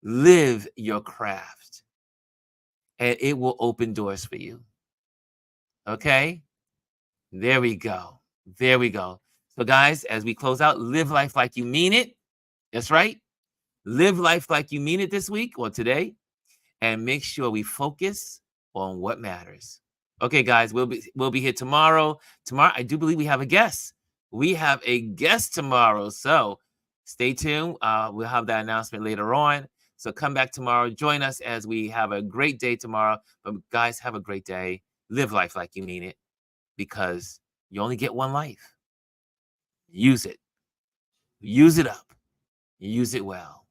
live your craft, and it will open doors for you. Okay? There we go. There we go. So guys, as we close out, live life like you mean it. That's right. Live life like you mean it this week or today, and make sure we focus on what matters. Okay, guys, we'll be here tomorrow. Tomorrow, I do believe we have a guest. We have a guest tomorrow, so stay tuned. We'll have that announcement later on. So come back tomorrow. Join us as we have a great day tomorrow. But guys, have a great day. Live life like you mean it, because you only get one life. Use it. Use it up. Use it well.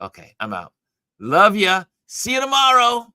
Okay, I'm out. Love ya. See you tomorrow.